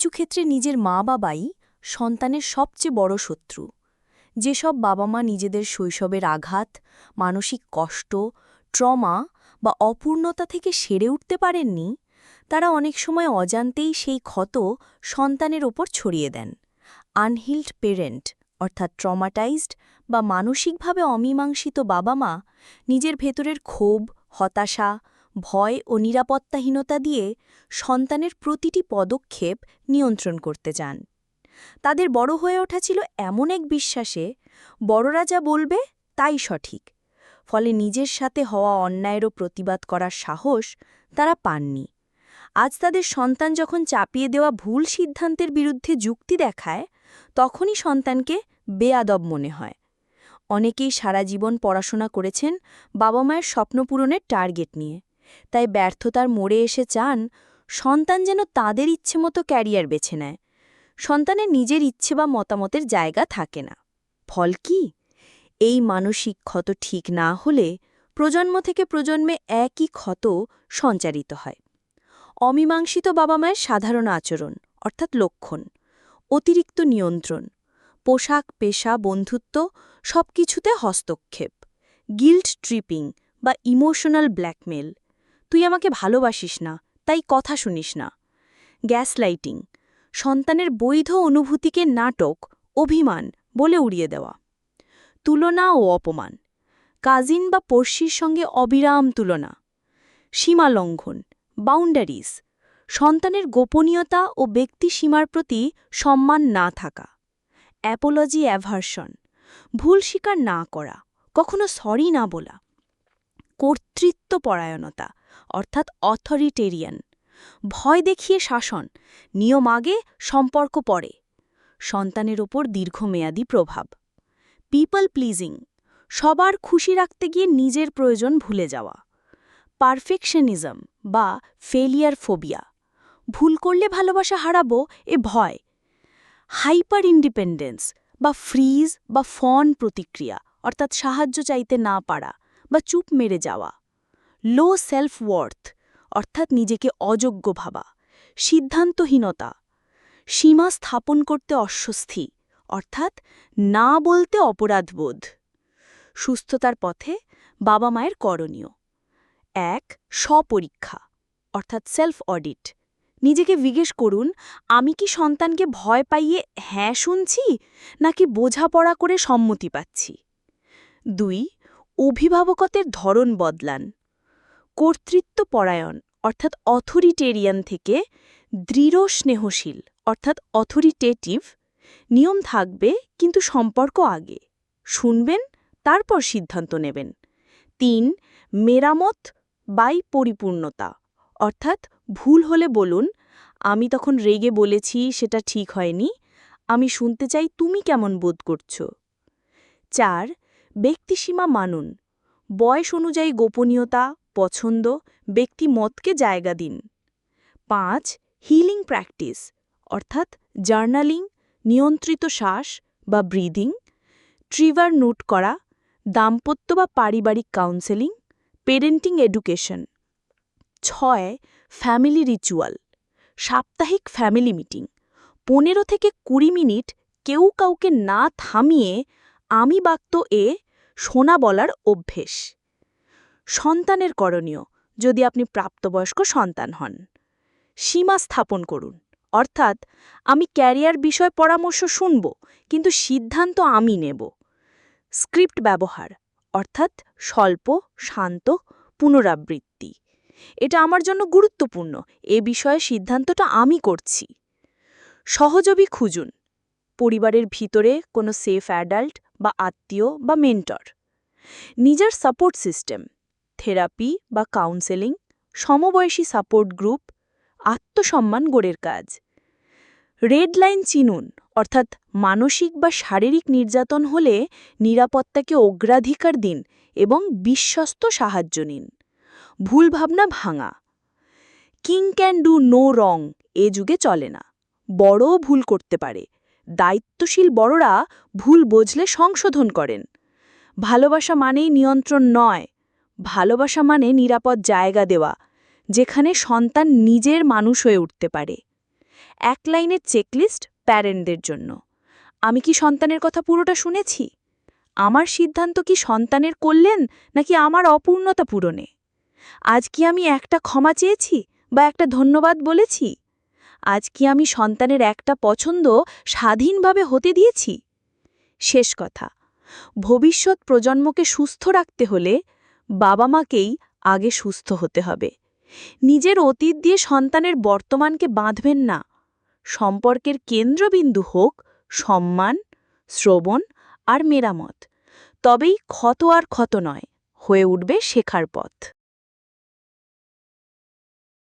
কিছু ক্ষেত্রে নিজের মা বাবাই সন্তানের সবচেয়ে বড় শত্রু। যেসব বাবা মা নিজেদের শৈশবের আঘাত, মানসিক কষ্ট, ট্রমা বা অপূর্ণতা থেকে সেরে উঠতে পারেননি, তারা অনেক সময় অজান্তেই সেই ক্ষত সন্তানের ওপর ছড়িয়ে দেন। আনহিল্ড পেরেন্ট অর্থাৎ ট্রমাটাইজড বা মানসিকভাবে অমীমাংসিত বাবা মা নিজের ভেতরের ক্ষোভ, হতাশা, ভয় ও নিরাপত্তাহীনতা দিয়ে সন্তানের প্রতিটি পদক্ষেপ নিয়ন্ত্রণ করতে চান। তাদের বড় হয়ে ওঠা ছিল এমন এক বিশ্বাসে, বড়রা যা বলবে তাই সঠিক। ফলে নিজের সাথে হওয়া অন্যায়েরও প্রতিবাদ করার সাহস তারা পাননি। আজ তাদের সন্তান যখন চাপিয়ে দেওয়া ভুল সিদ্ধান্তের বিরুদ্ধে যুক্তি দেখায়, তখনই সন্তানকে বেয়াদব মনে হয়। অনেকেই সারা জীবন পড়াশোনা করেছেন বাবা মায়ের স্বপ্ন পূরণের টার্গেট নিয়ে, তাই ব্যর্থতার মোড়ে এসে চান সন্তান যেন তাদের ইচ্ছেমতো ক্যারিয়ার বেছে নেয়। সন্তানের নিজের ইচ্ছে বা মতামতের জায়গা থাকে না। ফল কি? এই মানসিক ক্ষত ঠিক না হলে প্রজন্ম থেকে প্রজন্মে একই ক্ষত সঞ্চারিত হয়। অমীমাংসিত বাবা মায়ের সাধারণ আচরণ অর্থাৎ লক্ষণ: অতিরিক্ত নিয়ন্ত্রণ, পোশাক, পেশা, বন্ধুত্ব সবকিছুতে হস্তক্ষেপ, গিল্ট ট্রিপিং বা ইমোশনাল ব্ল্যাকমেল, তুই আমাকে ভালোবাসিস না তাই কথা শুনিস না, গ্যাসলাইটিং, সন্তানের বৈধ অনুভূতিকে নাটক, অভিমান বলে উড়িয়ে দেওয়া, তুলনা ও অপমান, কাজিন বা পড়শির সঙ্গে অবিরাম তুলনা, সীমালঙ্ঘন, বাউন্ডারিজ, সন্তানের গোপনীয়তা ও ব্যক্তি সীমার প্রতি সম্মান না থাকা, অ্যাপোলজি অ্যাভার্সন, ভুল স্বীকার না করা, কখনো সরি না বলা, কর্তৃত্বপরায়ণতা অর্থাৎ অথরিটেরিয়ান, ভয় দেখিয়ে শাসন, নিয়ম আগে সম্পর্ক পরে, সন্তানের ওপর দীর্ঘমেয়াদী প্রভাব, পিপল প্লিজিং, সবার খুশি রাখতে গিয়ে নিজের প্রয়োজন ভুলে যাওয়া, পারফেকশনিজম বা ফেলিয়ার ফোবিয়া, ভুল করলে ভালোবাসা হারাবো এ ভয়, হাইপার ইন্ডিপেন্ডেন্স বা ফ্রিজ বা ফন প্রতিক্রিয়া অর্থাৎ সাহায্য চাইতে না পারা বা চুপ মেরে যাওয়া, লো সেলফ ওয়ার্থ অর্থাৎ নিজেকে অযোগ্য ভাবা, সিদ্ধান্তহীনতা, সীমা স্থাপন করতে অস্বস্তি অর্থাৎ না বলতে অপরাধবোধ। সুস্থতার পথে বাবা মায়ের করণীয়: ১. স্বপরীক্ষা অর্থাৎ সেলফ অডিট। নিজেকে জিজ্ঞেস করুন, আমি কি সন্তানকে ভয় পাইয়ে হ্যাঁ শুনছি নাকি বোঝাপড়া করে সম্মতি পাচ্ছি। ২. অভিভাবকতের ধরন বদলান। কর্তৃত্বপরায়ণ অর্থাৎ অথরিটেরিয়ান থেকে দৃঢ় স্নেহশীল অর্থাৎ অথরিটেটিভ, নিয়ম থাকবে কিন্তু সম্পর্ক আগে, শুনবেন তারপর সিদ্ধান্ত নেবেন। ৩. মেরামত বাই পরিপূর্ণতা অর্থাৎ ভুল হলে বলুন, আমি তখন রেগে বলেছি সেটা ঠিক হয়নি, আমি শুনতে চাই তুমি কেমন বোধ করছো। ৪. ব্যক্তিসীমা মানুন, বয়স অনুযায়ী গোপনীয়তা, পছন্দ, ব্যক্তিমতকে জায়গা দিন। ৫. হিলিং প্র্যাকটিস অর্থাৎ জার্নালিং, নিয়ন্ত্রিত শ্বাস বা ব্রিদিং, ট্রিগার নোট করা, দাম্পত্য বা পারিবারিক counselling, parenting education. ৬. Family ritual, সাপ্তাহিক ফ্যামিলি মিটিং, ১৫ থেকে ২০ মিনিট কেউ কাউকে না থামিয়ে আমি বাক্য এ শোনা বলার অভ্যেস। সন্তানের করণীয় যদি আপনি প্রাপ্তবয়স্ক সন্তান হন: সীমা স্থাপন করুন, অর্থাৎ আমি ক্যারিয়ার বিষয় পরামর্শ শুনব কিন্তু সিদ্ধান্ত আমি নেব। স্ক্রিপ্ট ব্যবহার অর্থাৎ স্বল্প, শান্ত পুনরাবৃত্তি, এটা আমার জন্য গুরুত্বপূর্ণ, এ বিষয়ে সিদ্ধান্তটা আমি করছি। সহযোগী খুঁজুন, পরিবারের ভিতরে কোনো সেফ অ্যাডাল্ট বা আত্মীয় বা মেন্টর। নিজের সাপোর্ট সিস্টেম, থেরাপি বা কাউন্সেলিং, সমবয়সী সাপোর্ট গ্রুপ, আত্মসম্মান গড়ের কাজ। রেড লাইন চিনুন, অর্থাৎ মানসিক বা শারীরিক নির্যাতন হলে নিরাপত্তাকে অগ্রাধিকার দিন এবং বিশ্বস্ত সাহায্য নিন। ভুল ভাবনা ভাঙা, king can do no wrong এ যুগে চলে না, বড়ও ভুল করতে পারে, দায়িত্বশীল বড়রা ভুল বুঝলে সংশোধন করেন। ভালোবাসা মানেই নিয়ন্ত্রণ নয়, ভালোবাসা মানে নিরাপদ জায়গা দেওয়া যেখানে সন্তান নিজের মানুষ হয়ে উঠতে পারে। এক লাইনের চেকলিস্ট প্যারেন্টদের জন্য। আমি কি সন্তানের কথা পুরোটা শুনেছি? আমার সিদ্ধান্ত কি সন্তানের কল্যাণ নাকি আমার অপূর্ণতা পূরণে? আজ কি আমি একটা ক্ষমা চেয়েছি বা একটা ধন্যবাদ বলেছি? আজ কি আমি সন্তানের একটা পছন্দ স্বাধীনভাবে হতে দিয়েছি? শেষ কথা, ভবিষ্যৎ প্রজন্মকে সুস্থ রাখতে হলে বাবা মাকেই আগে সুস্থ হতে হবে। নিজের অতীত দিয়ে সন্তানের বর্তমানকে বাঁধবেন না। সম্পর্কের কেন্দ্রবিন্দু হোক সম্মান, শ্রবণ আর মেরামত। তবেই ক্ষত আর ক্ষত নয়, হয়ে উঠবে শেখার পথ।